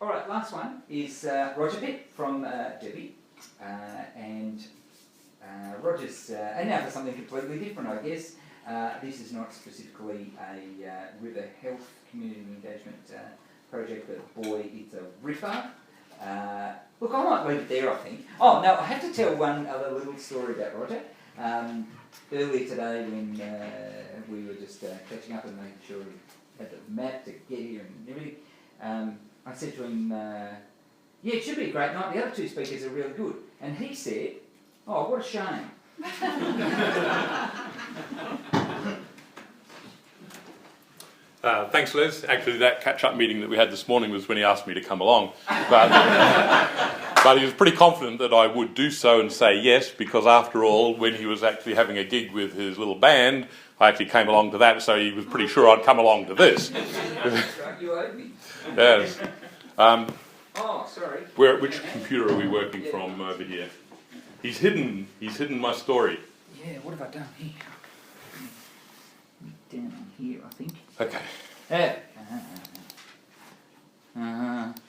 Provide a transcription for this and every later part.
All right, last one is Roger Pitt from Debbie, and Roger's, and now for something completely different, I guess. This is not specifically a river health community engagement project, but boy, it's a ripper. Look, I might leave it there, I think. Oh, no, I have to tell one other little story about Roger. Earlier today when we were just catching up and making sure we had the map to get here and everything, I said to him, yeah, it should be a great night. The other two speakers are really good. And he said, oh, what a shame. Thanks, Les. Actually, that catch-up meeting that we had this morning was when he asked me to come along. But he was pretty confident that I would do so and say yes, because after all, when he was actually having a gig with his little band, I actually came along to that, so he was pretty sure I'd come along to this. You owed me. Yes. Oh, sorry. Which computer are we working from over here? He's hidden my story. Yeah, what have I done here? Down here, I think. Okay. Yeah.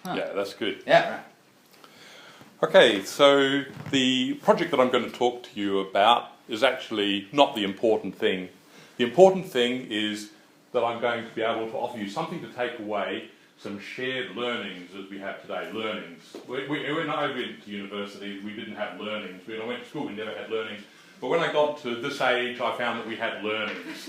Yeah, that's good. Yeah, right. Okay, so the project that I'm going to talk to you about is actually not the important thing. The important thing is that I'm going to be able to offer you something to take away, some shared learnings as we have today. Learnings. When I went to university, we didn't have learnings. When I went to school, we never had learnings. But when I got to this age, I found that we had learnings.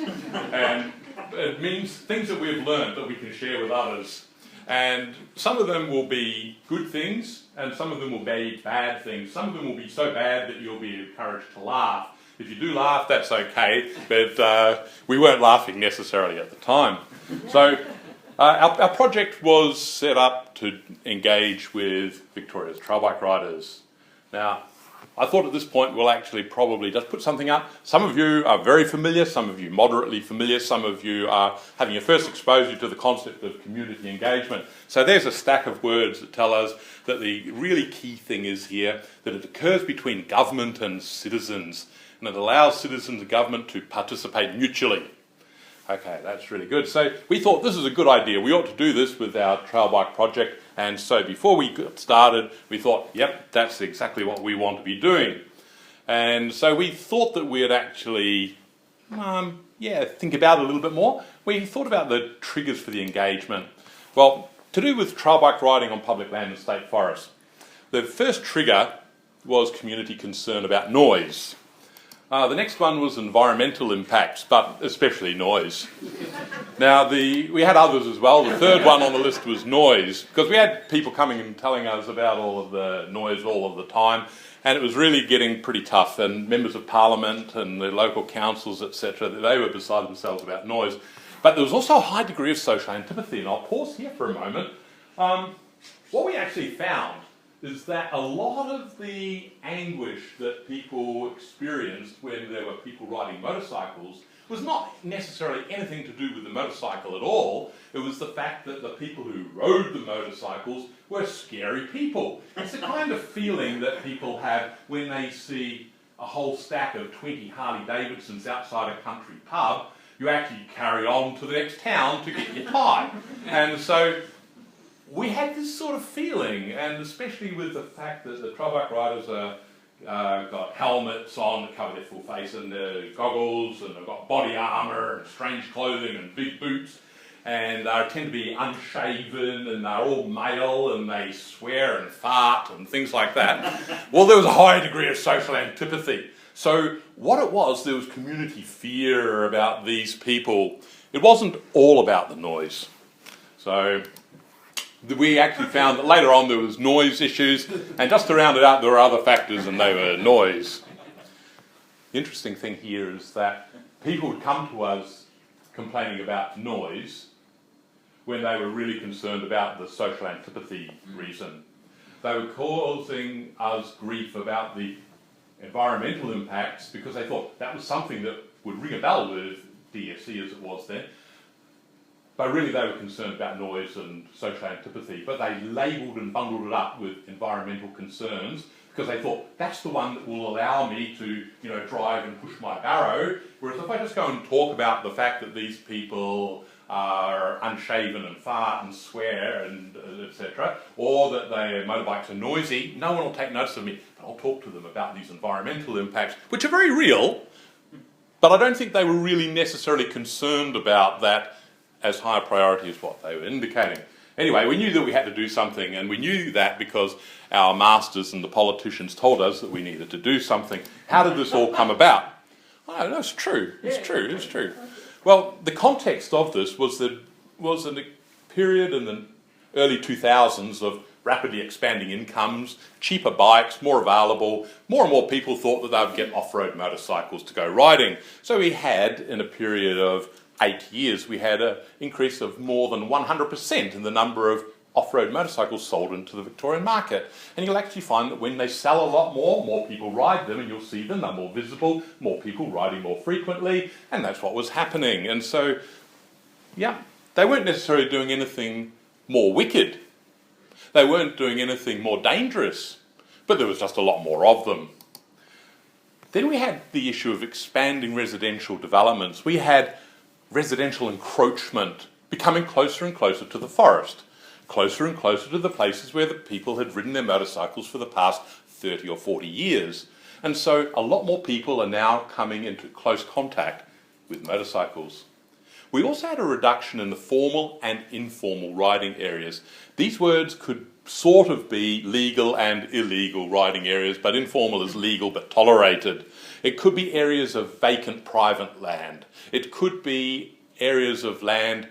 And it means things that we've learned that we can share with others. And some of them will be good things, and some of them will be bad things. Some of them will be so bad that you'll be encouraged to laugh. If you do laugh, that's okay, but we weren't laughing necessarily at the time. So our project was set up to engage with Victoria's trail bike riders. Now, I thought at this point we'll actually probably just put something up. Some of you are very familiar, some of you moderately familiar, some of you are having your first exposure to the concept of community engagement. So there's a stack of words that tell us that the really key thing is here that it occurs between government and citizens, and it allows citizens and government to participate mutually. Okay, that's really good. So we thought this is a good idea. We ought to do this with our trail bike project. And so before we got started, we thought, yep, that's exactly what we want to be doing. And so we thought that we'd actually, think about it a little bit more. We thought about the triggers for the engagement. Well, to do with trail bike riding on public land and state forests, the first trigger was community concern about noise. The next one was environmental impacts, but especially noise. Now, we had others as well. The third one on the list was noise, because we had people coming and telling us about all of the noise all of the time, and it was really getting pretty tough, and members of parliament and the local councils, etc., they were beside themselves about noise. But there was also a high degree of social antipathy, and I'll pause here for a moment. What we actually found is that a lot of the anguish that people experienced when there were people riding motorcycles was not necessarily anything to do with the motorcycle at all. It was the fact that the people who rode the motorcycles were scary people. It's the kind of feeling that people have when they see a whole stack of 20 Harley Davidsons outside a country pub. You actually carry on to the next town to get your pie. And so we had this sort of feeling, and especially with the fact that the trail bike riders got helmets on that cover their full face, and goggles, and they've got body armour and strange clothing and big boots, and they tend to be unshaven, and they're all male, and they swear and fart and things like that. Well, there was a high degree of social antipathy. So what it was, there was community fear about these people. It wasn't all about the noise. So we actually found that later on there was noise issues, and just to round it out, there were other factors, and they were noise. The interesting thing here is that people would come to us complaining about noise when they were really concerned about the social antipathy reason. They were causing us grief about the environmental impacts because they thought that was something that would ring a bell with DFC as it was then. But really they were concerned about noise and social antipathy, but they labelled and bundled it up with environmental concerns because they thought that's the one that will allow me to, drive and push my barrow. Whereas if I just go and talk about the fact that these people are unshaven and fart and swear and etc., or that their motorbikes are noisy, no one will take notice of me. But I'll talk to them about these environmental impacts, which are very real, but I don't think they were really necessarily concerned about that as high a priority as what they were indicating. Anyway, we knew that we had to do something, and we knew that because our masters and the politicians told us that we needed to do something. How did this all come about? Oh, that's true. It's true. Well, the context of this was a period in the early 2000s of rapidly expanding incomes, cheaper bikes, more available. More and more people thought that they would get off-road motorcycles to go riding. So we had, in a period of 8 years, we had an increase of more than 100% in the number of off-road motorcycles sold into the Victorian market. And you'll actually find that when they sell a lot more people ride them, and you'll see them, they're more visible, more people riding more frequently, and that's what was happening. And so, yeah, they weren't necessarily doing anything more wicked. They weren't doing anything more dangerous, but there was just a lot more of them. Then we had the issue of expanding residential developments. We had residential encroachment becoming closer and closer to the forest, closer and closer to the places where the people had ridden their motorcycles for the past 30 or 40 years. And so a lot more people are now coming into close contact with motorcycles. We also had a reduction in the formal and informal riding areas. These words could sort of be legal and illegal riding areas, but informal is legal but tolerated. It could be areas of vacant private land. It could be areas of land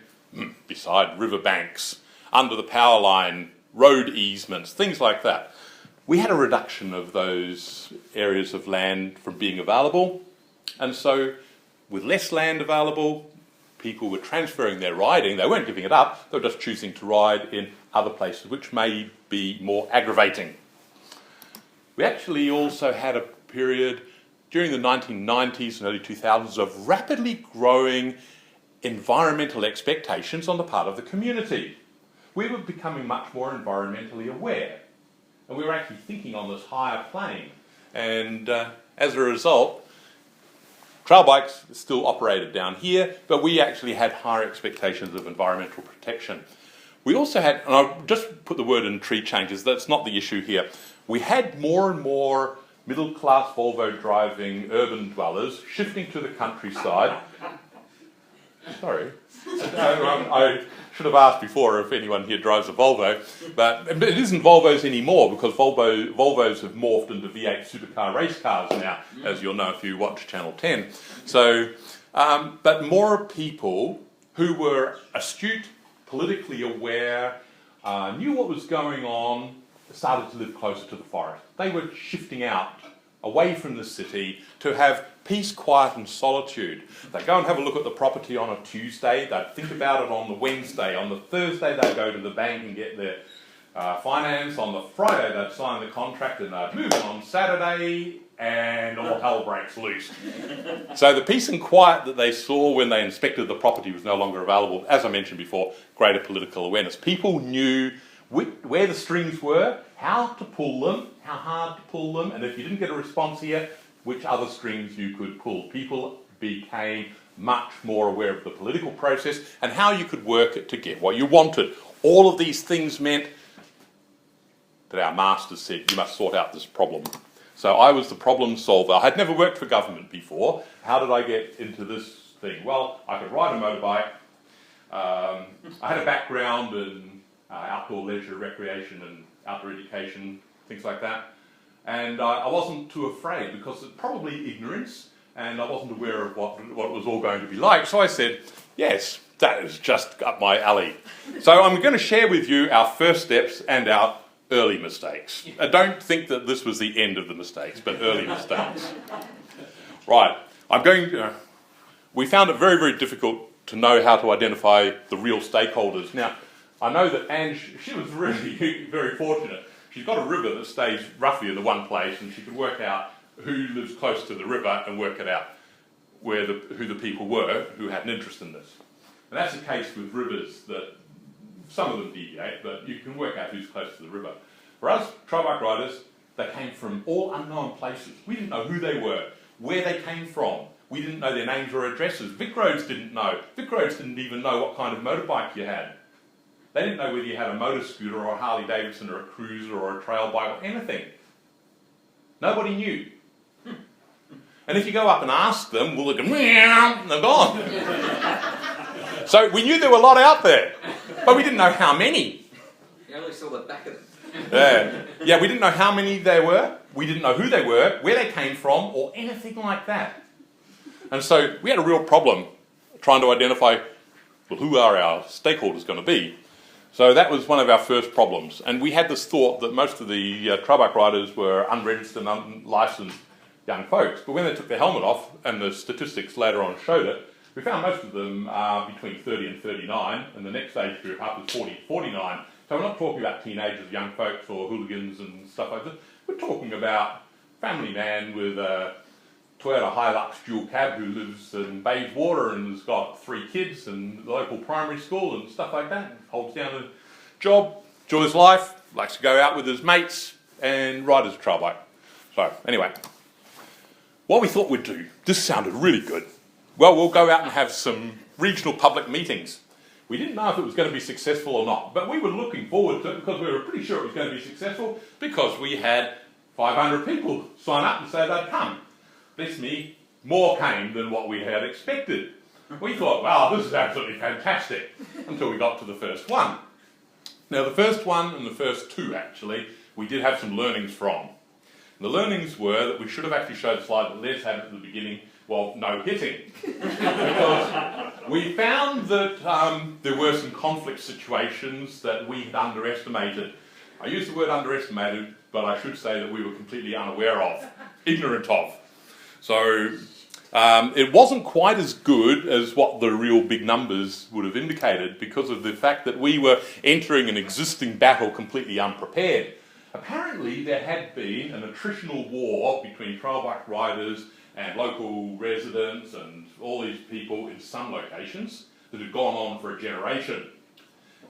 beside riverbanks, under the power line, road easements, things like that. We had a reduction of those areas of land from being available, and so with less land available, people were transferring their riding. They weren't giving it up, they were just choosing to ride in other places, which may be more aggravating. We actually also had a period during the 1990s and early 2000s of rapidly growing environmental expectations on the part of the community. We were becoming much more environmentally aware, and we were actually thinking on this higher plane. And as a result, trail bikes still operated down here, but we actually had higher expectations of environmental protection. We also had, and I'll just put the word in tree changes, that's not the issue here. We had more and more middle-class Volvo driving urban dwellers shifting to the countryside. Sorry. I should have asked before if anyone here drives a Volvo, but it isn't Volvos anymore because Volvos have morphed into V8 supercar race cars now, as you'll know if you watch Channel 10. So, but more people who were astute, politically aware, knew what was going on, started to live closer to the forest. They were shifting out away from the city to have peace, quiet and solitude. They'd go and have a look at the property on a Tuesday, they'd think about it on the Wednesday, on the Thursday they'd go to the bank and get their finance, on the Friday they'd sign the contract and they'd move on Saturday and all hell breaks loose. So the peace and quiet that they saw when they inspected the property was no longer available. As I mentioned before, greater political awareness. People knew where the strings were, how to pull them, how hard to pull them, and if you didn't get a response here, which other strings you could pull. People became much more aware of the political process and how you could work it to get what you wanted. All of these things meant that our masters said, you must sort out this problem. So I was the problem solver. I had never worked for government before. How did I get into this thing? Well, I could ride a motorbike. I had a background in outdoor leisure, recreation and outdoor education, things like that. And I wasn't too afraid because it's probably ignorance and I wasn't aware of what it was all going to be like. So I said, yes, that is just up my alley. So I'm going to share with you our first steps and our early mistakes. I don't think that this was the end of the mistakes, but early mistakes. Right, we found it very, very difficult to know how to identify the real stakeholders. Now, I know that Ange, she was really very fortunate. She's got a river that stays roughly in the one place and she could work out who lives close to the river and work it out who the people were who had an interest in this. And that's the case with rivers, that some of them deviate, but you can work out who's close to the river. For us, trail bike riders, they came from all unknown places. We didn't know who they were, where they came from, We didn't know their names or addresses. Vic Roads didn't know. Vic Roads didn't even know what kind of motorbike you had. They didn't know whether you had a motor scooter or a Harley Davidson or a cruiser or a trail bike or anything. Nobody knew. And if you go up and ask them, well, they go, meow, and they're gone. So we knew there were a lot out there, but we didn't know how many. You only saw the back of them. Yeah, we didn't know how many there were. We didn't know who they were, where they came from, or anything like that. And so we had a real problem trying to identify, well, who are our stakeholders going to be? So that was one of our first problems. And we had this thought that most of the trail bike riders were unregistered and unlicensed young folks. But when they took their helmet off, and the statistics later on showed it, we found most of them are between 30 and 39, and the next age group up is 40 to 49. So we're not talking about teenagers, young folks, or hooligans and stuff like that. We're talking about family man with a Toyota Hilux dual cab who lives in Bayswater and has got 3 kids and the local primary school and stuff like that. Holds down a job, enjoys life, likes to go out with his mates and ride his trail bike. So anyway, what we thought we'd do, this sounded really good. Well, we'll go out and have some regional public meetings. We didn't know if it was going to be successful or not, but we were looking forward to it because we were pretty sure it was going to be successful because we had 500 people sign up and say they'd come. Bless me, more came than what we had expected. We thought, wow, this is absolutely fantastic, until we got to the first one. Now, the first one and the first 2, actually, we did have some learnings from. The learnings were that we should have actually showed the slide that Les had at the beginning, well, no hitting. Because we found that there were some conflict situations that we had underestimated. I use the word underestimated, but I should say that we were completely unaware of, ignorant of. So it wasn't quite as good as what the real big numbers would have indicated because of the fact that we were entering an existing battle completely unprepared. Apparently there had been an attritional war between trail bike riders and local residents and all these people in some locations that had gone on for a generation.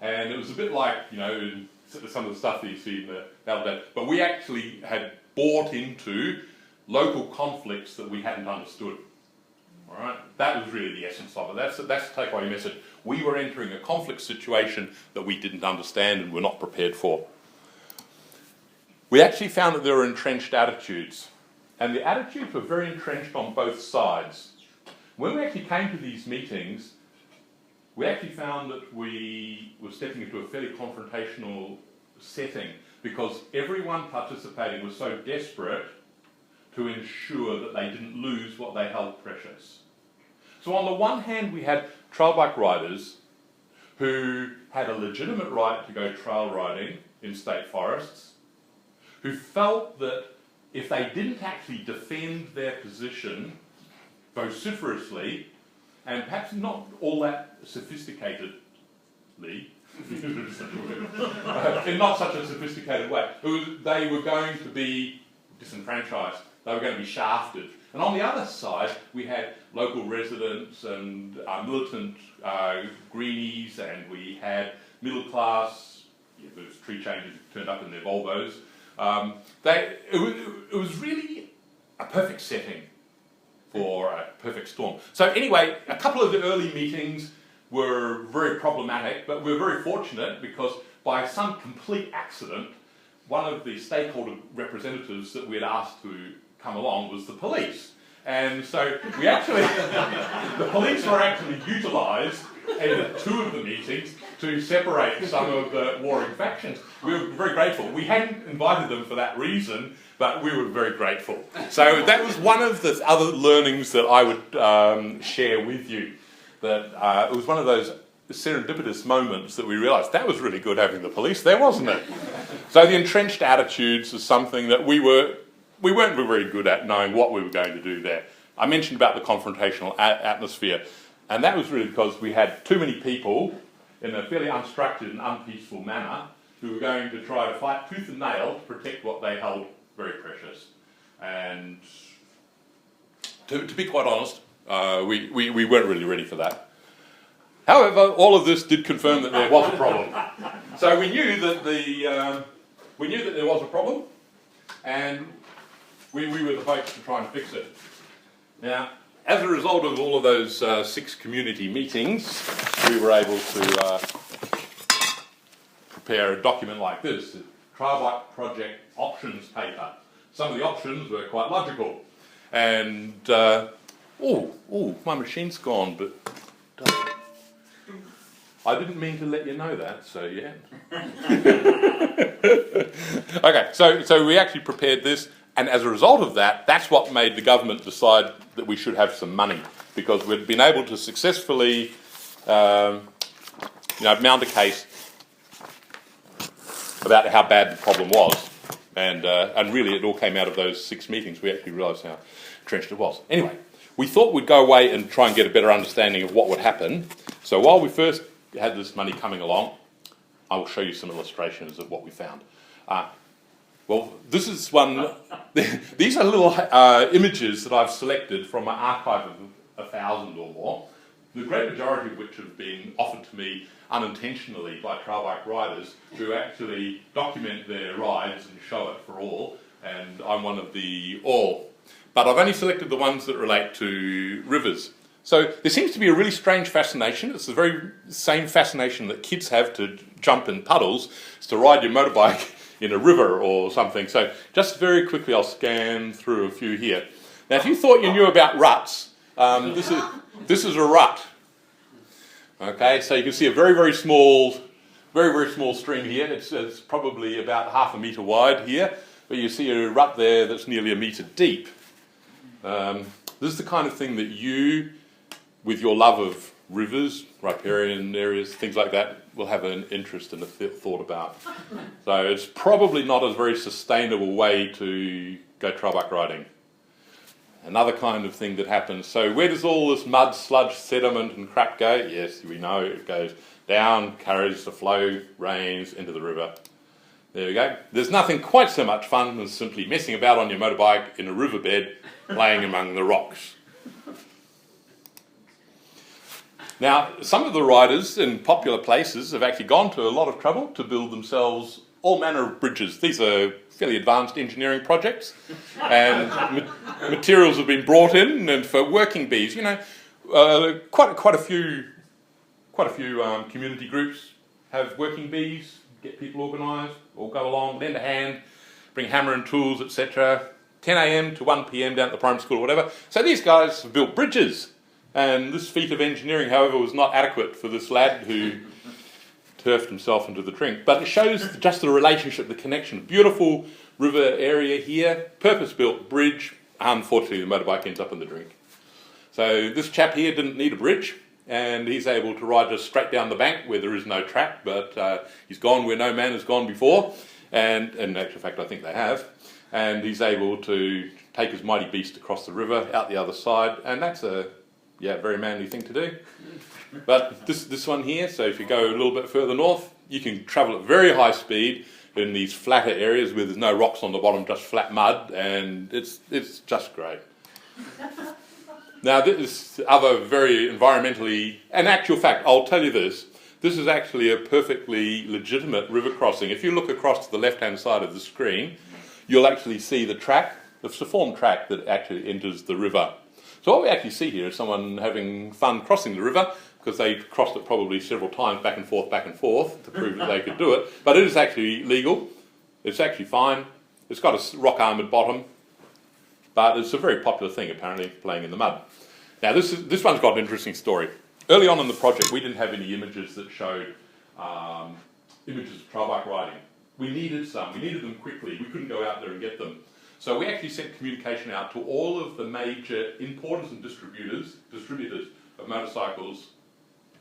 And it was a bit like, you know, some of the stuff that you see in the battle, but we actually had bought into local conflicts that we hadn't understood. All right, that was really the essence of it. That's the takeaway message. We were entering a conflict situation that we didn't understand and were not prepared for. We actually found that there were entrenched attitudes, and the attitudes were very entrenched on both sides. When we actually came to these meetings, we actually found that we were stepping into a fairly confrontational setting because everyone participating was so desperate to ensure that they didn't lose what they held precious. So on the one hand, we had trail bike riders who had a legitimate right to go trail riding in state forests, who felt that if they didn't actually defend their position vociferously, and perhaps not all that sophisticatedly, in not such a sophisticated way, they were going to be disenfranchised. They were going to be shafted. And on the other side, we had local residents and militant greenies, and we had middle class, those tree changers who turned up in their Volvos. It was really a perfect setting for a perfect storm. So anyway, a couple of the early meetings were very problematic, but we were very fortunate because by some complete accident, one of the stakeholder representatives that we had asked to come along was the police. And so we actually, the police were actually utilised in 2 of the meetings to separate some of the warring factions. We were very grateful. We hadn't invited them for that reason, but we were very grateful. So that was one of the other learnings that I would share with you. That it was one of those serendipitous moments that we realised that was really good having the police there, wasn't it? So the entrenched attitudes is something that we weren't very good at knowing what we were going to do there. I mentioned about the confrontational atmosphere, and that was really because we had too many people in a fairly unstructured and unpeaceful manner who were going to try to fight tooth and nail to protect what they held very precious. And to be quite honest, we weren't really ready for that. However, all of this did confirm that there was a problem. So we knew that there was a problem, and we were the folks to try and fix it. Now, as a result of all of those 6 community meetings, we were able to prepare a document like this, the Trail Bike Project Options Paper. Some of the options were quite logical. And, my machine's gone, but I didn't mean to let you know that, so yeah. Okay, so we actually prepared this, and as a result of that, that's what made the government decide that we should have some money, because we'd been able to successfully mount a case about how bad the problem was, and really it all came out of those 6 meetings. We actually realised how entrenched it was. Anyway, we thought we'd go away and try and get a better understanding of what would happen. So while we first had this money coming along, I will show you some illustrations of what we found. This is one. These are little images that I've selected from my archive of 1,000 or more. The great majority of which have been offered to me unintentionally by trail bike riders who actually document their rides and show it for all, and I'm one of the all. But I've only selected the ones that relate to rivers. So there seems to be a really strange fascination. It's the very same fascination that kids have to jump in puddles, is to ride your motorbike in a river or something. So just very quickly I'll scan through a few here. Now if you thought you knew about ruts, this is a rut. Okay, so you can see a very small stream here. It's probably about half a metre wide here, but you see a rut there that's nearly a metre deep. This is the kind of thing that you, with your love of rivers, riparian areas, things like that, will have an interest and a thought about. So it's probably not a very sustainable way to go trail bike riding. Another kind of thing that happens. So where does all this mud, sludge, sediment and crap go? Yes, we know it goes down, carries the flow, rains into the river. There we go. There's nothing quite so much fun as simply messing about on your motorbike in a riverbed, playing among the rocks. Now, some of the riders in popular places have actually gone to a lot of trouble to build themselves all manner of bridges. These are fairly advanced engineering projects, and materials have been brought in, and for working bees, quite a few community groups have working bees, get people organised, all go along, lend a hand, bring hammer and tools, etc. 10 a.m. to 1 p.m. down at the primary school or whatever. So these guys have built bridges, and this feat of engineering, however, was not adequate for this lad who turfed himself into the drink. But it shows just the relationship, the connection. Beautiful river area here, purpose-built bridge. Unfortunately, the motorbike ends up in the drink. So this chap here didn't need a bridge, and he's able to ride just straight down the bank where there is no track, but he's gone where no man has gone before, and in actual fact I think they have, and he's able to take his mighty beast across the river out the other side, and that's a very manly thing to do. But this one here, so if you go a little bit further north, you can travel at very high speed in these flatter areas where there's no rocks on the bottom, just flat mud, and it's just great. Now this other very environmentally, and actual fact, I'll tell you this is actually a perfectly legitimate river crossing. If you look across to the left-hand side of the screen, you'll actually see the track, the formed track that actually enters the river. So what we actually see here is someone having fun crossing the river, because they crossed it probably several times back and forth to prove that they could do it. But it is actually legal. It's actually fine. It's got a rock-armoured bottom. But it's a very popular thing, apparently, playing in the mud. Now, this one's got an interesting story. Early on in the project, we didn't have any images that showed images of trail bike riding. We needed some. We needed them quickly. We couldn't go out there and get them. So we actually sent communication out to all of the major importers and distributors of motorcycles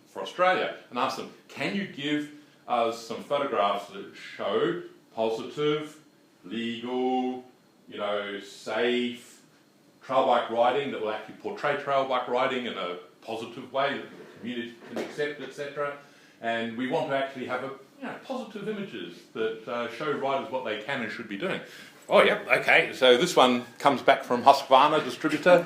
for Australia and asked them, can you give us some photographs that show positive, legal, safe trail bike riding that will actually portray trail bike riding in a positive way that the community can accept, etc. And we want to actually have positive images that show riders what they can and should be doing. Oh, yeah, okay. So this one comes back from Husqvarna distributor.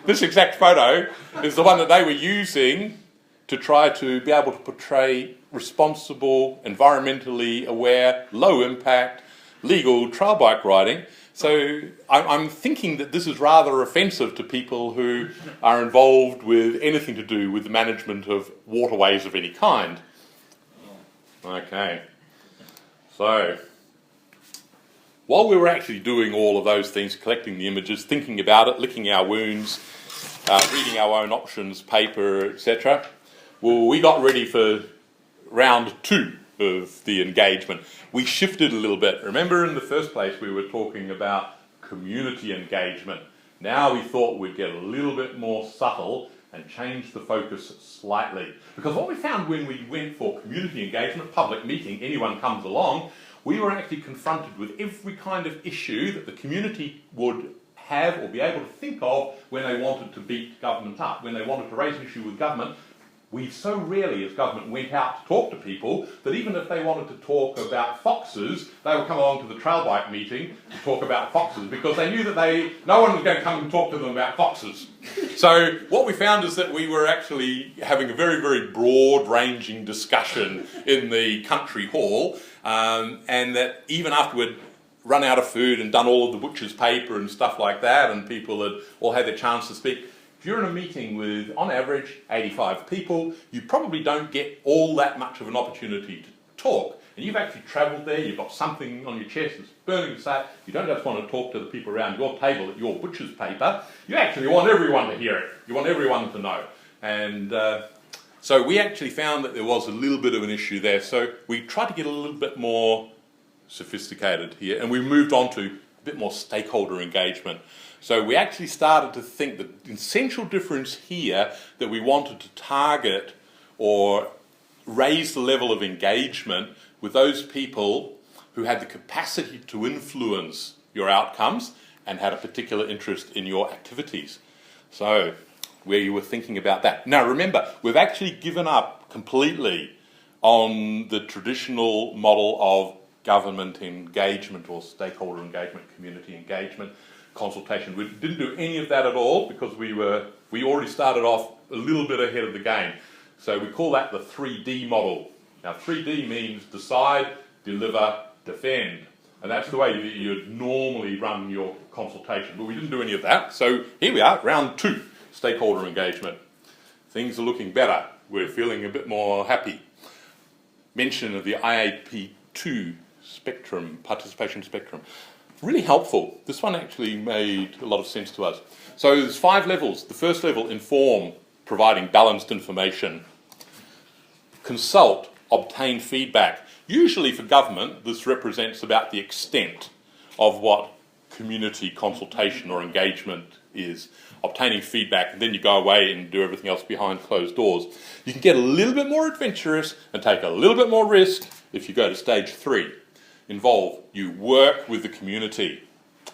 This exact photo is the one that they were using to try to be able to portray responsible, environmentally aware, low impact, legal trail bike riding. So I'm thinking that this is rather offensive to people who are involved with anything to do with the management of waterways of any kind. Okay. So, while we were actually doing all of those things, collecting the images, thinking about it, licking our wounds, reading our own options paper, etc., well, we got ready for round 2 of the engagement. We shifted a little bit. Remember, in the first place we were talking about community engagement. Now we thought we'd get a little bit more subtle and change the focus slightly. Because what we found when we went for community engagement, public meeting, anyone comes along, we were actually confronted with every kind of issue that the community would have or be able to think of when they wanted to beat government up, when they wanted to raise an issue with government. We so rarely, as government, went out to talk to people that even if they wanted to talk about foxes, they would come along to the trail bike meeting to talk about foxes because they knew that no one was going to come and talk to them about foxes. So what we found is that we were actually having a very, very broad-ranging discussion in the country hall, and that even after we'd run out of food and done all of the butcher's paper and stuff like that, and people had all had their chance to speak, if you're in a meeting with, on average, 85 people, you probably don't get all that much of an opportunity to talk. And you've actually travelled there, you've got something on your chest that's burning to say, you don't just want to talk to the people around your table at your butcher's paper, you actually want everyone to hear it. You want everyone to know. And so we actually found that there was a little bit of an issue there. So we tried to get a little bit more sophisticated here, and we moved on to a bit more stakeholder engagement. So we actually started to think that the essential difference here that we wanted to target or raise the level of engagement with those people who had the capacity to influence your outcomes and had a particular interest in your activities. So where you were thinking about that. Now remember, we've actually given up completely on the traditional model of government engagement or stakeholder engagement, community engagement, consultation. We didn't do any of that at all because we already started off a little bit ahead of the game. So we call that the 3D model. Now 3D means decide, deliver, defend. And that's the way you'd normally run your consultation. But we didn't do any of that. So here we are, round 2, stakeholder engagement. Things are looking better. We're feeling a bit more happy. Mention of the IAP2 spectrum, participation spectrum. Really helpful. This one actually made a lot of sense to us. So there's 5 levels. The first level, inform, providing balanced information. Consult, obtain feedback. Usually for government, this represents about the extent of what community consultation or engagement is. Obtaining feedback, and then you go away and do everything else behind closed doors. You can get a little bit more adventurous and take a little bit more risk if you go to stage 3. Involve, you work with the community.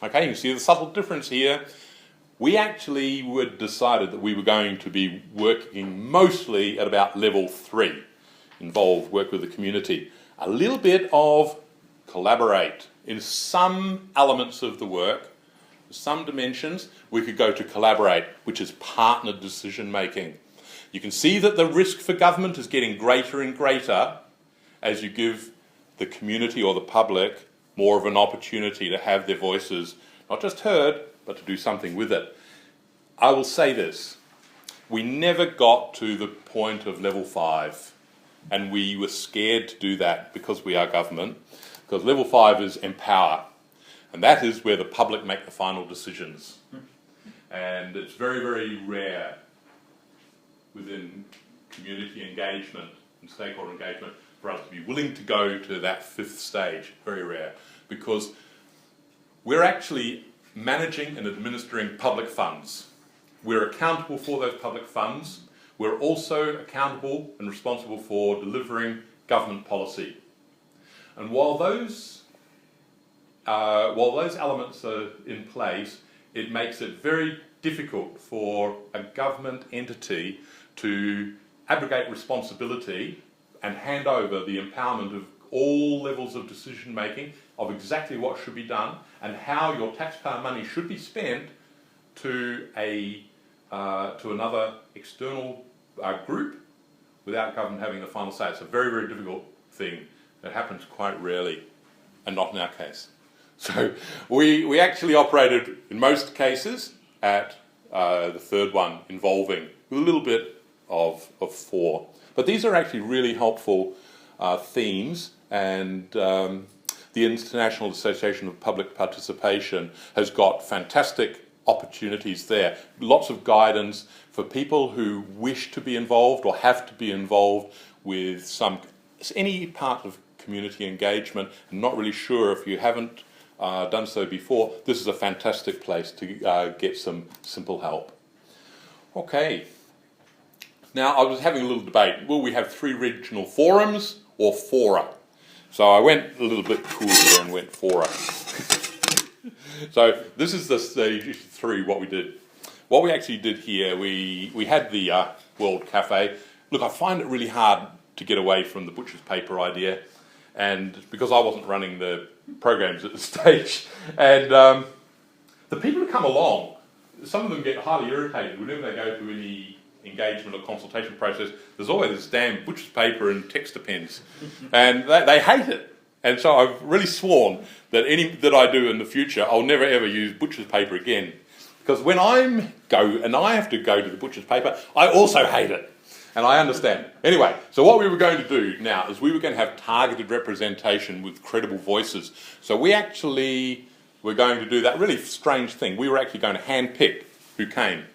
Okay, you can see the subtle difference here. We actually decided that we were going to be working mostly at about level 3. Involve, work with the community. A little bit of collaborate. In some elements of the work, some dimensions, we could go to collaborate, which is partnered decision making. You can see that the risk for government is getting greater and greater as you give the community or the public more of an opportunity to have their voices not just heard, but to do something with it. I will say this, we never got to the point of level 5, and we were scared to do that because we are government, because level 5 is empower, and that is where the public make the final decisions. And it's very, very rare within community engagement and stakeholder engagement for us to be willing to go to that 5th stage. Very rare, because we're actually managing and administering public funds. We're accountable for those public funds. We're also accountable and responsible for delivering government policy. And while those elements are in place, it makes it very difficult for a government entity to abrogate responsibility and hand over the empowerment of all levels of decision making of exactly what should be done and how your taxpayer money should be spent to another external group without government having the final say. It's a very, very difficult thing that happens quite rarely, and not in our case. So we actually operated, in most cases, at the third one involving a little bit of 4. But these are actually really helpful themes, and the International Association of Public Participation has got fantastic opportunities there. Lots of guidance for people who wish to be involved or have to be involved with any part of community engagement and not really sure if you haven't done so before. This is a fantastic place to get some simple help. Okay. Now, I was having a little debate. Will we have 3 regional forums or fora? So I went a little bit cooler and went fora. So this is the stage 3, what we did. What we actually did here, we had the World Cafe. Look, I find it really hard to get away from the butcher's paper idea, and because I wasn't running the programs at the stage, and the people who come along, some of them get highly irritated whenever they go through any engagement or consultation process. There's always this damn butcher's paper and texter pens, and they hate it. And so I've really sworn that any that I do in the future, I'll never ever use butcher's paper again, because when I have to go to the butcher's paper, I also hate it, and I understand. Anyway, so what we were going to do now is we were going to have targeted representation with credible voices. So we actually were going to do that really strange thing. We were actually going to handpick who came.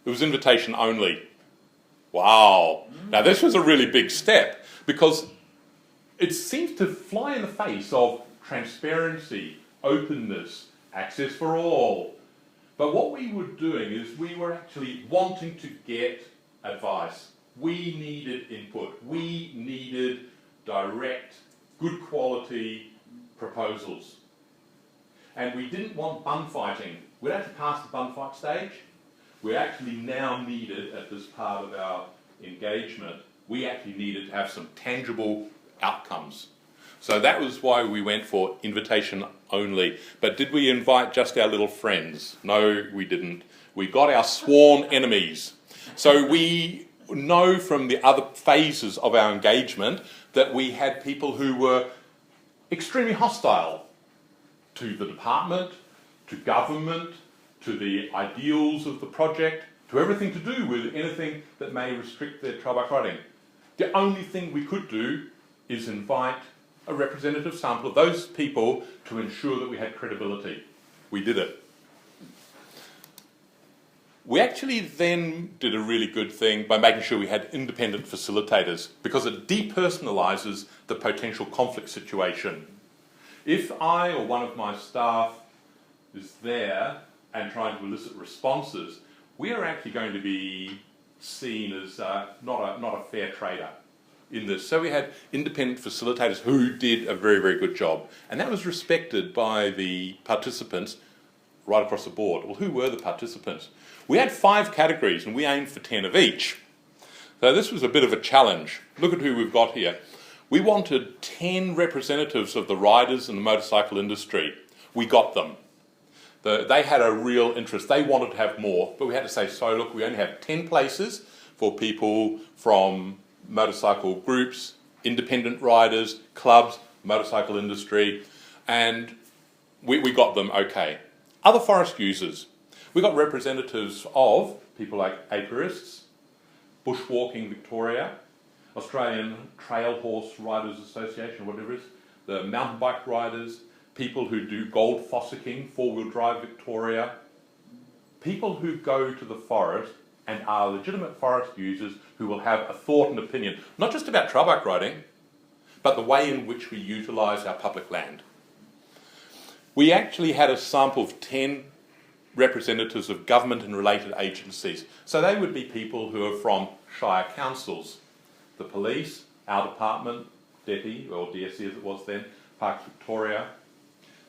It was invitation only. Wow. Now this was a really big step, because it seems to fly in the face of transparency, openness, access for all. But what we were doing is we were actually wanting to get advice. We needed input. We needed direct, good quality proposals. And we didn't want bun fighting. We'd actually passed the bun fight stage. We actually now needed, at this part of our engagement, we actually needed to have some tangible outcomes. So that was why we went for invitation only. But did we invite just our little friends? No, we didn't. We got our sworn enemies. So we know from the other phases of our engagement that we had people who were extremely hostile to the department, to government, to the ideals of the project, to everything to do with anything that may restrict their trail bike riding. The only thing we could do is invite a representative sample of those people to ensure that we had credibility. We did it. We actually then did a really good thing by making sure we had independent facilitators, because it depersonalises the potential conflict situation. If I or one of my staff is there and trying to elicit responses, we are actually going to be seen as not a fair trader in this. So we had independent facilitators who did a very, very good job. And that was respected by the participants right across the board. Well, who were the participants? We had 5 categories and we aimed for 10 of each. So this was a bit of a challenge. Look at who we've got here. We wanted 10 representatives of the riders and the motorcycle industry. We got them. They had a real interest. They wanted to have more, but we had to say, so look, we only have 10 places for people from motorcycle groups, independent riders, clubs, motorcycle industry, and we got them okay. Other forest users. We got representatives of people like apiarists, Bushwalking Victoria, Australian Trail Horse Riders Association, whatever it is, the mountain bike riders, people who do gold fossicking, 4-wheel drive Victoria, people who go to the forest and are legitimate forest users who will have a thought and opinion, not just about trail bike riding, but the way in which we utilise our public land. We actually had a sample of 10 representatives of government and related agencies. So they would be people who are from shire councils, the police, our department, DEPI, or DSC as it was then, Parks Victoria,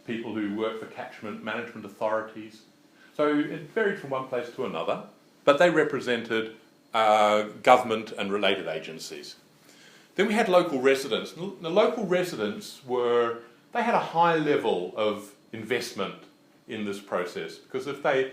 people who work for catchment management authorities. So it varied from one place to another, but they represented government and related agencies. Then we had local residents. The local residents they had a high level of investment in this process, because if they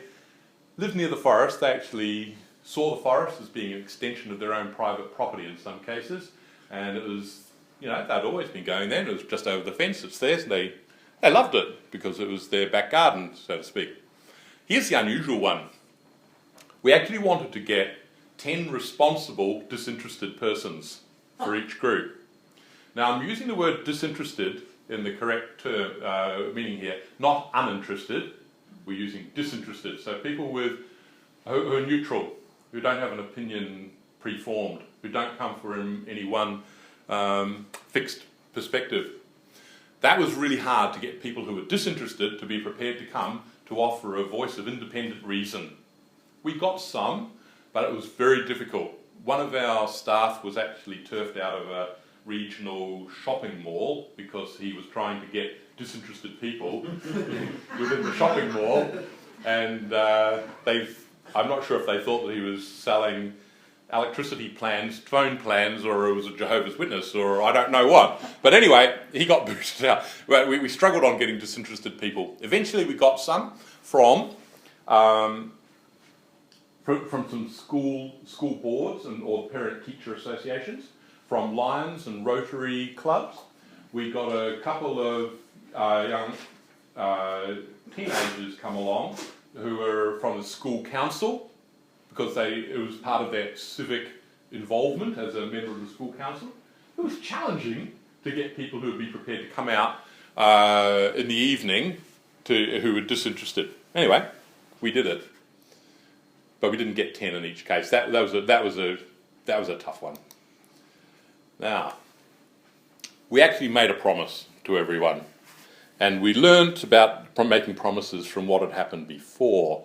lived near the forest, they actually saw the forest as being an extension of their own private property in some cases, and it was, they'd always been going there, and it was just over the fence, it's theirs, and they They loved it because it was their back garden, so to speak. Here's the unusual one. We actually wanted to get 10 responsible, disinterested persons for each group. Now, I'm using the word disinterested in the correct term, meaning here, not uninterested. We're using disinterested. So people who are neutral, who don't have an opinion preformed, who don't come from any one fixed perspective. That was really hard to get people who were disinterested to be prepared to come to offer a voice of independent reason. We got some, but it was very difficult. One of our staff was actually turfed out of a regional shopping mall because he was trying to get disinterested people within the shopping mall, and I'm not sure if they thought that he was selling electricity plans, phone plans, or it was a Jehovah's Witness, or I don't know what. But anyway, he got boosted out. We struggled on getting disinterested people. Eventually we got some from some school boards or parent-teacher associations, from Lions and Rotary clubs. We got a couple of young teenagers come along who were from the school council, because it was part of their civic involvement as a member of the school council. It was challenging to get people who would be prepared to come out in the evening who were disinterested. Anyway, we did it, but we didn't get 10 in each case. That was a tough one. Now, we actually made a promise to everyone, and we learnt about making promises from what had happened before.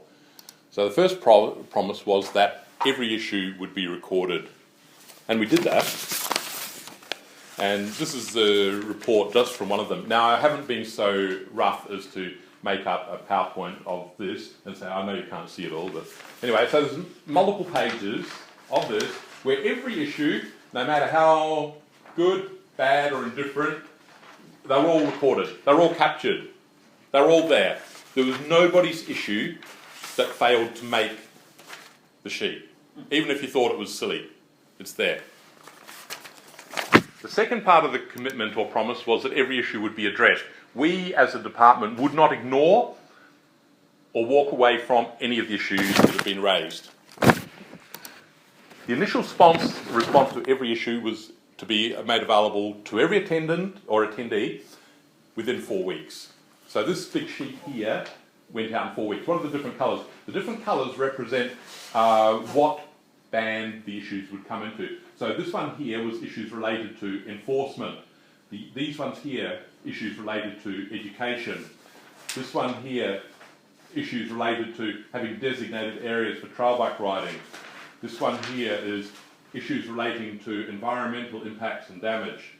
So the first promise was that every issue would be recorded, and we did that. And this is the report just from one of them. Now, I haven't been so rough as to make up a PowerPoint of this and say, I know you can't see it all, but anyway, so there's multiple pages of this where every issue, no matter how good, bad or indifferent, they were all recorded, they were all captured, they were all there. There was nobody's issue that failed to make the sheet, even if you thought it was silly. It's there. The second part of the commitment or promise was that every issue would be addressed. We, as a department, would not ignore or walk away from any of the issues that have been raised. The initial response to every issue was to be made available to every attendant or attendee within 4 weeks. So this big sheet here went out in 4 weeks. What are the different colours? The different colours represent what band the issues would come into. So this one here was issues related to enforcement. These ones here, issues related to education. This one here, issues related to having designated areas for trail bike riding. This one here is issues relating to environmental impacts and damage.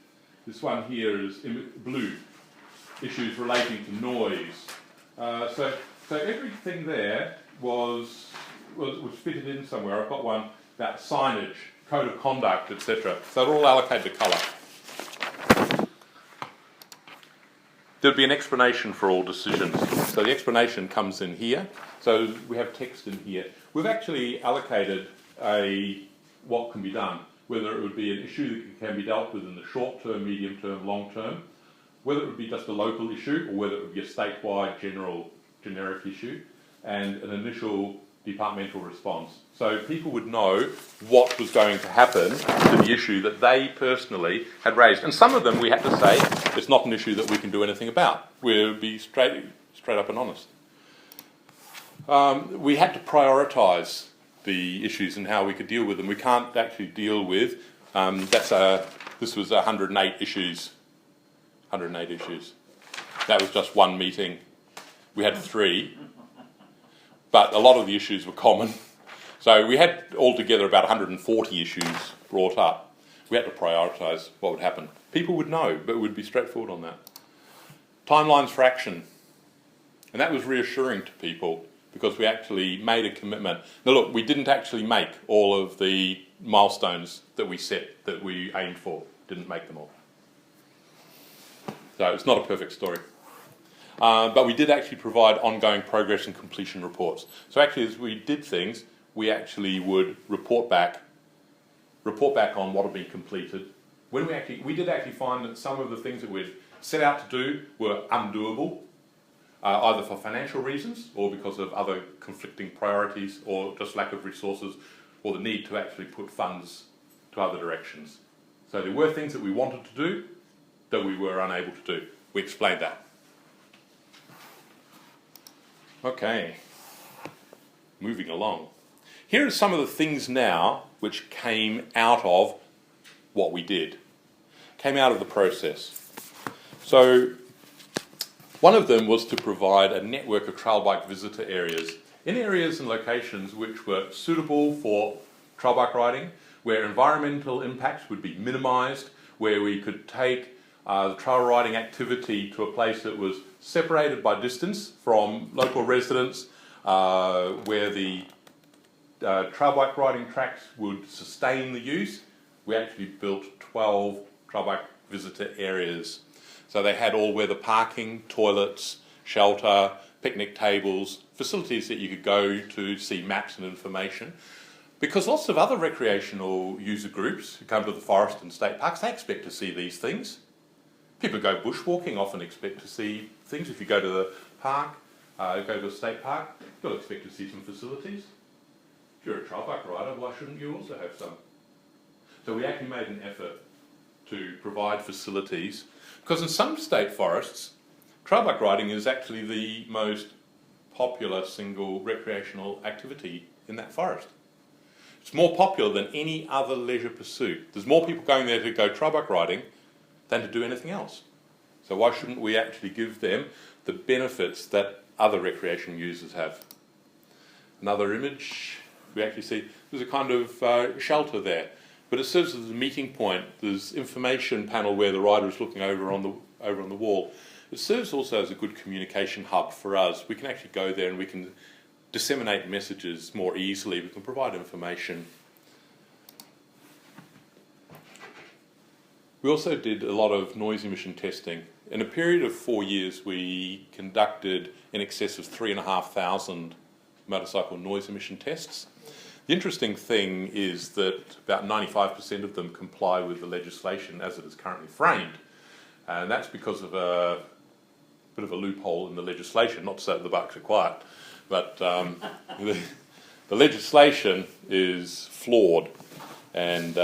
This one here is blue, issues relating to noise. So everything there was fitted in somewhere. I've got one about signage, code of conduct, etc. So they're all allocated to colour. There'll be an explanation for all decisions. So the explanation comes in here. So we have text in here. We've actually allocated what can be done, whether it would be an issue that can be dealt with in the short term, medium term, long term, whether it would be just a local issue or whether it would be a statewide generic issue, and an initial departmental response. So people would know what was going to happen to the issue that they personally had raised. And some of them we had to say, it's not an issue that we can do anything about. We'll be straight up and honest. We had to prioritise the issues and how we could deal with them. We can't actually deal with, this was 108 issues. 108 issues. That was just one meeting. We had 3. But a lot of the issues were common. So we had altogether about 140 issues brought up. We had to prioritise what would happen. People would know, but we'd be straightforward on that. Timelines for action. And that was reassuring to people because we actually made a commitment. Now look, we didn't actually make all of the milestones that we set, that we aimed for. Didn't make them all. So it's not a perfect story. But we did actually provide ongoing progress and completion reports. So actually, as we did things, we actually would report back on what had been completed. When we did actually find that some of the things that we'd set out to do were undoable, either for financial reasons or because of other conflicting priorities or just lack of resources or the need to actually put funds to other directions. So there were things that we wanted to do that we were unable to do. We explained that. Okay, moving along. Here are some of the things now which came out of what we did, came out of the process. So one of them was to provide a network of trail bike visitor areas in areas and locations which were suitable for trail bike riding, where environmental impacts would be minimised, where we could take the trail riding activity to a place that was separated by distance from local residents, where the trail bike riding tracks would sustain the use. We actually built 12 trail bike visitor areas. So they had all-weather parking, toilets, shelter, picnic tables, facilities that you could go to see maps and information. Because lots of other recreational user groups who come to the forest and state parks, they expect to see these things. People who go bushwalking often expect to see things. If you go to the park, go to a state park, you'll expect to see some facilities. If you're a trail bike rider, why shouldn't you also have some? So we actually made an effort to provide facilities, because in some state forests, trail bike riding is actually the most popular single recreational activity in that forest. It's more popular than any other leisure pursuit. There's more people going there to go trail bike riding than to do anything else. So why shouldn't we actually give them the benefits that other recreation users have? Another image, we actually see there's a kind of shelter there, but it serves as a meeting point. There's information panel where the rider is looking over on the wall. It serves also as a good communication hub for us. We can actually go there and we can disseminate messages more easily. We can provide information. We also did a lot of noise emission testing. In a period of 4 years, we conducted in excess of 3,500 motorcycle noise emission tests. The interesting thing is that about 95% of them comply with the legislation as it is currently framed. And that's because of a bit of a loophole in the legislation, not to say that the bucks are quiet, but the legislation is flawed, and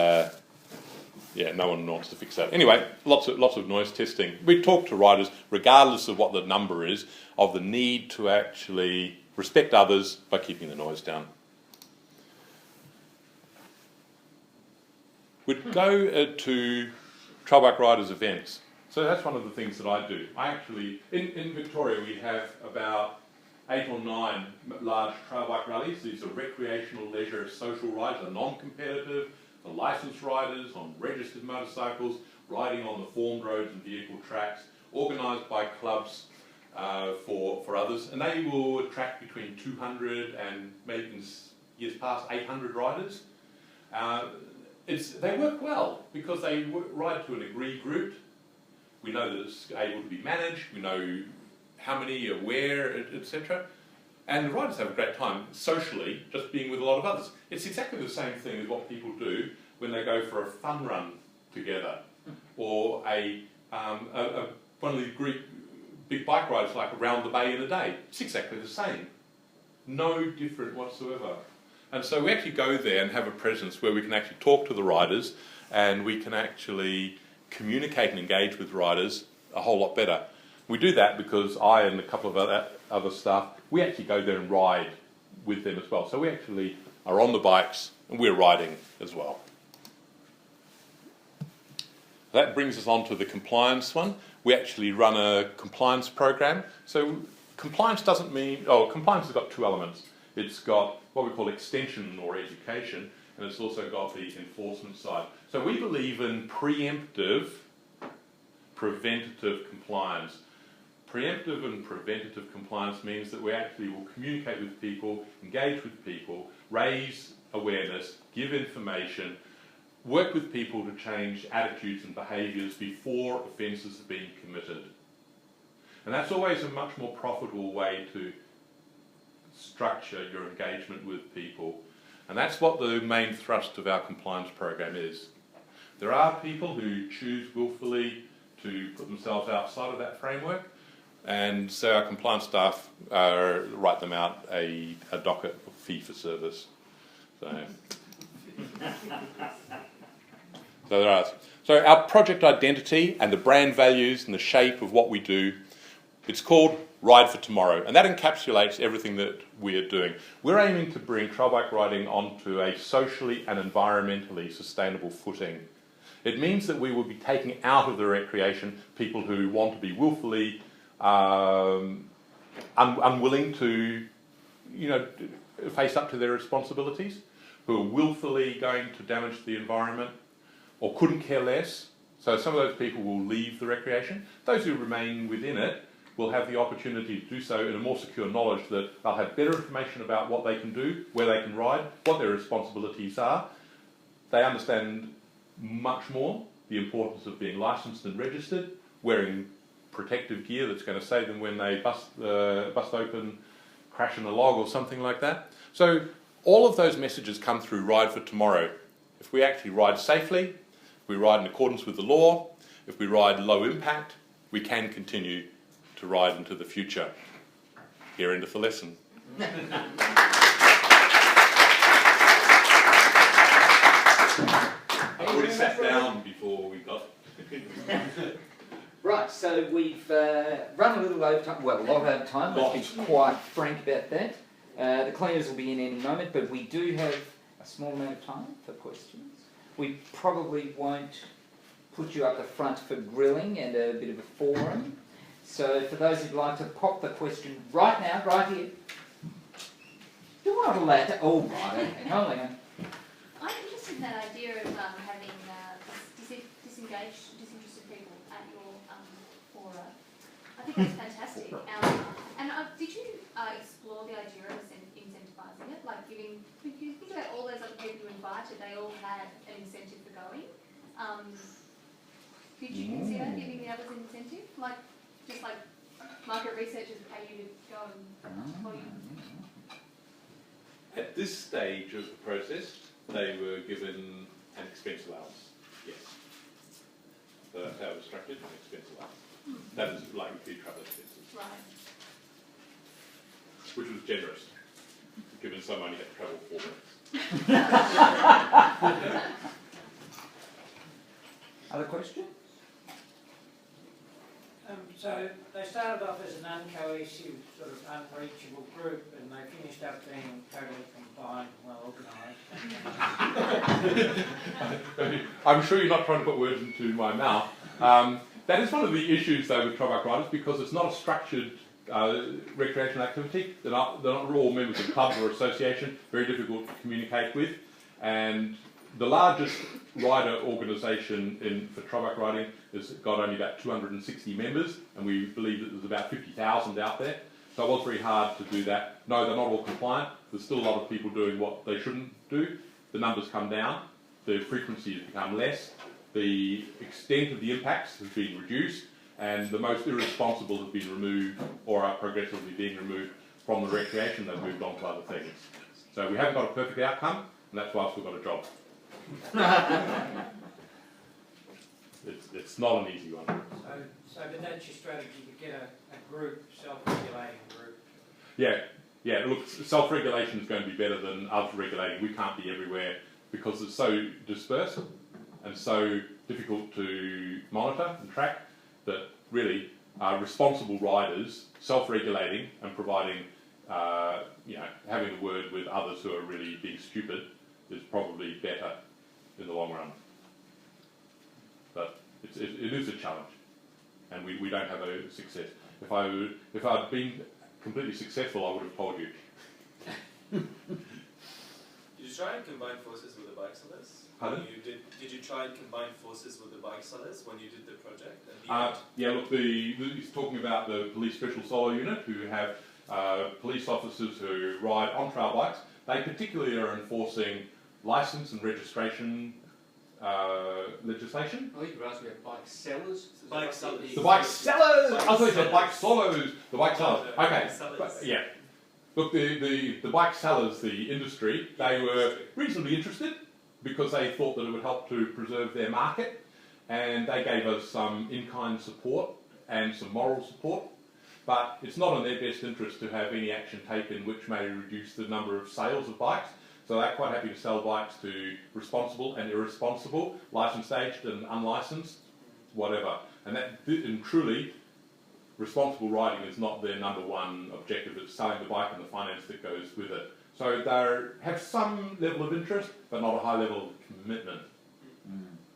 yeah, no one wants to fix that. Anyway, lots of noise testing. We talk to riders, regardless of what the number is, of the need to actually respect others by keeping the noise down. We'd go to trail bike riders' events. So that's one of the things that I do. I actually, in Victoria, we have about 8 or 9 large trail bike rallies. These are recreational, leisure, social rides, are non-competitive, for licensed riders on registered motorcycles, riding on the formed roads and vehicle tracks, organised by clubs for others. And they will attract between 200 and maybe in years past 800 riders. They work well because they ride to an agreed route. We know that it's able to be managed. We know how many are where, etc. And the riders have a great time socially, just being with a lot of others. It's exactly the same thing as what people do when they go for a fun run together, or one of the Greek big bike rides like around the bay in a day. It's exactly the same. No different whatsoever. And so we actually go there and have a presence where we can actually talk to the riders and we can actually communicate and engage with riders a whole lot better. We do that because I and a couple of other staff, we actually go there and ride with them as well. So we actually are on the bikes and we're riding as well. That brings us on to the compliance one. We actually run a compliance program. So compliance doesn't mean, compliance has got 2 elements. It's got what we call extension or education, and it's also got the enforcement side. So we believe in preemptive, preventative compliance. Preemptive and preventative compliance means that we actually will communicate with people, engage with people, raise awareness, give information, work with people to change attitudes and behaviours before offences are being committed. And that's always a much more profitable way to structure your engagement with people. And that's what the main thrust of our compliance program is. There are people who choose willfully to put themselves outside of that framework, and so our compliance staff write them out a docket or fee for service. So our project identity and the brand values and the shape of what we do, it's called Ride for Tomorrow, and that encapsulates everything that we are doing. We're aiming to bring trail bike riding onto a socially and environmentally sustainable footing. It means that we will be taking out of the recreation people who want to be willfully unwilling to, face up to their responsibilities, who are willfully going to damage the environment or couldn't care less. So some of those people will leave the recreation. Those who remain within it will have the opportunity to do so in a more secure knowledge that they'll have better information about what they can do, where they can ride, what their responsibilities are. They understand much more the importance of being licensed and registered, wearing protective gear that's going to save them when they bust open, crash in a log or something like that. So all of those messages come through Ride for Tomorrow. If we actually ride safely, if we ride in accordance with the law, if we ride low impact, we can continue to ride into the future. Here endeth the lesson. I already sat down before we got... Right, so we've run a little over time, well, a lot over time, let's be quite frank about that. The cleaners will be in any moment, but we do have a small amount of time for questions. We probably won't put you up the front for grilling and a bit of a forum. So for those who'd like to pop the question right now, right here. You're not allowed to... Oh, right, okay, hold on. I'm interested in that idea of having disinterested people at your fora. I think that's fantastic. And did you explore the idea of incentivising it? Like giving... If you think about all those other people you invited, they all had an incentive for going. Did you consider giving the others an incentive? Just like market researchers pay you to go and for you. At this stage of the process, they were given an expense allowance. Yes. So that's how it was structured, an expense allowance. That is like food travel expenses. Right. Which was generous, given someone had to travel 4 minutes. Other questions? So they started off as an uncohesive, sort of unreachable group, and they finished up being totally combined and well organised. I'm sure you're not trying to put words into my mouth. That is one of the issues, though, with trail bike riders, because it's not a structured recreational activity. They're not all members of clubs or association, very difficult to communicate with. And the largest rider organisation for trail bike riding has got only about 260 members, and we believe that there's about 50,000 out there. So it was very hard to do that. No, they're not all compliant. There's still a lot of people doing what they shouldn't do. The numbers come down. The frequency has become less. The extent of the impacts has been reduced, and the most irresponsible have been removed or are progressively being removed from the recreation. They've moved on to other things. So we haven't got a perfect outcome, and that's why I've still got a job. It's not an easy one. So but that's your strategy, to get a group, self-regulating group. Yeah. Look, self-regulation is going to be better than us regulating. We can't be everywhere because it's so dispersed and so difficult to monitor and track that really responsible riders self-regulating and providing, having a word with others who are really being stupid is probably better in the long run. But it is a challenge, and we don't have a success. If I'd been completely successful, I would have told you. Did you try and combine forces with the bike sellers? Pardon? Did you try and combine forces with the bike sellers when you did the project? Look, he's talking about the police special solo unit who have police officers who ride on trail bikes. They particularly are enforcing licence and registration legislation. I think you were asking about bike sellers. Bike sellers. The bike sellers! I thought you said bike solos. The bike sellers. Okay. Yeah. Look, the bike sellers, the industry, they were reasonably interested because they thought that it would help to preserve their market. and they gave us some in-kind support and some moral support. But it's not in their best interest to have any action taken which may reduce the number of sales of bikes. So they're quite happy to sell bikes to responsible and irresponsible, licensed aged and unlicensed, whatever. And truly, responsible riding is not their number one objective. It's selling the bike and the finance that goes with it. So they have some level of interest, but not a high level of commitment.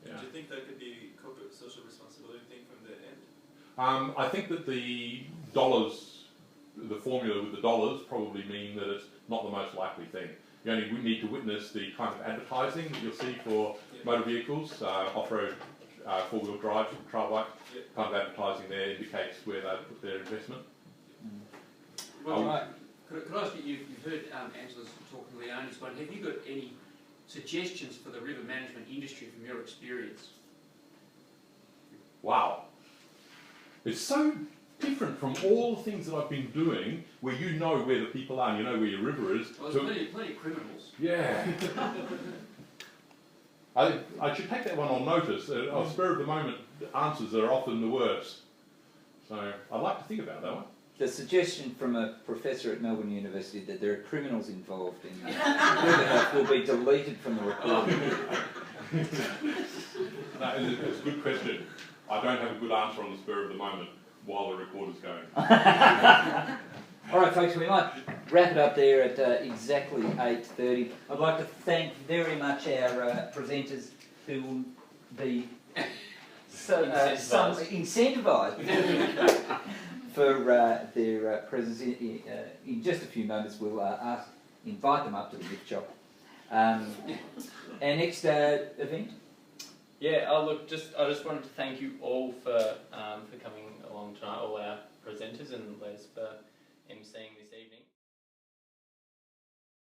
Yeah. Do you think that could be corporate social responsibility thing from their end? I think that the dollars, the formula with the dollars, probably mean that it's not the most likely thing. You only need to witness the kind of advertising that you'll see for motor vehicles, off-road, four-wheel drive, trail bike, kind of advertising there indicates where they put their investment. Roger, could I ask you, you've heard Angela's talking to the owners, but have you got any suggestions for the river management industry from your experience? Wow. It's so different from all the things that I've been doing where you know where the people are and you know where your river is. Well, there's plenty of criminals. Yeah. I should take that one on notice. On spur of the moment, the answers are often the worst. So I'd like to think about that one. The suggestion from a professor at Melbourne University that there are criminals involved in river health will be deleted from the recording. No, it's a good question. I don't have a good answer on the spur of the moment while the recorder's going. All right, folks, we might wrap it up there at exactly 8:30. I'd like to thank very much our presenters who will be incentivised for their presence. In just a few moments, we'll invite them up to the gift shop. Our next event. Yeah, I just wanted to thank you all for coming along tonight, all our presenters, and Les for emceeing this.